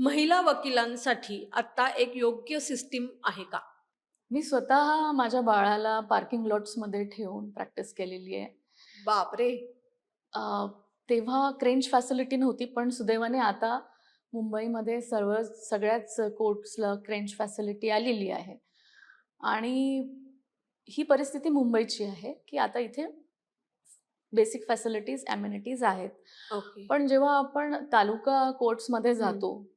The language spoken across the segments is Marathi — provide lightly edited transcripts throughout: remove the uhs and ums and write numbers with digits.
महिला वकिलांसाठी आता एक योग्य सिस्टीम आहे का? मी स्वतः माझ्या बाळाला पार्किंग लॉट्समध्ये ठेवून प्रॅक्टिस केलेली आहे. बापरे! अ, तेव्हा क्रेंच फॅसिलिटी नव्हती, पण सुदैवाने आता मुंबईमध्ये सगळ्याच कोर्ट्सला क्रेंच फॅसिलिटी आलेली आहे. आणि ही परिस्थिती मुंबईची आहे, की आता इथे बेसिक फॅसिलिटीज, एमेनिटीज आहेत. ओके. पण जेव्हा आपण तालुका कोर्ट्समध्ये हं. जातो,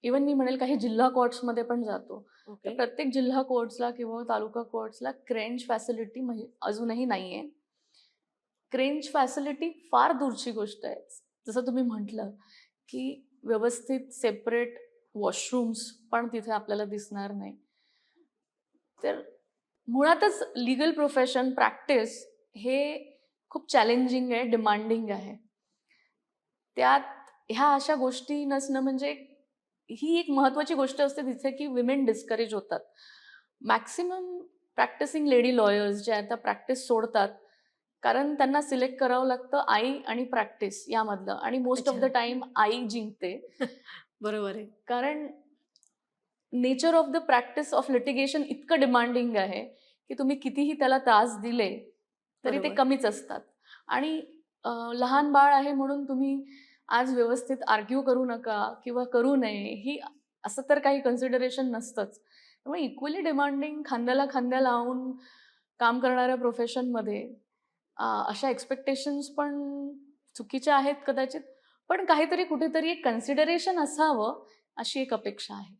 इव्हन मी म्हणेल काही जिल्हा कोर्ट्समध्ये पण जातो, तर ओके. प्रत्येक जिल्हा कोर्ट्सला किंवा तालुका कोर्ट्सला क्रेंच फॅसिलिटी अजूनही नाहीये. क्रेंच फॅसिलिटी फार दूरची गोष्ट आहे. जसं तुम्ही म्हटलं, की व्यवस्थित सेपरेट वॉशरूम्स पण तिथे आपल्याला दिसणार नाही. तर मुळातच लीगल प्रोफेशन, प्रॅक्टिस हे खूप चॅलेंजिंग आहे, डिमांडिंग आहे. त्यात ह्या अशा गोष्टी नसणं म्हणजे ही एक महत्त्वाची गोष्ट असते तिथे, की विमेन डिस्करेज होतात. मॅक्सिमम प्रॅक्टिसिंग लेडी लॉयर्स जे आता प्रॅक्टिस सोडतात, कारण त्यांना सिलेक्ट करावं लागतं आई आणि प्रॅक्टिस यामधलं आणि मोस्ट ऑफ द अच्छा. टाईम आई जिंकते. बरोबर आहे. कारण nature of the practice of litigation इतकं डिमांडिंग आहे, की तुम्ही कितीही त्याला त्रास दिले, तरी ते बरोबर. कमीच असतात. आणि लहान बाळ आहे म्हणून तुम्ही आज व्यवस्थित आर्ग्यू करू नका किंवा करू नये, ही असं तर काही कन्सिडरेशन नसतंच. त्यामुळे इक्वली डिमांडिंग खांद्याला खांदा लावून काम करणाऱ्या प्रोफेशनमध्ये अशा एक्स्पेक्टेशन्स पण चुकीच्या आहेत कदाचित. पण काहीतरी कुठेतरी एक कन्सिडरेशन असावं, अशी एक अपेक्षा आहे.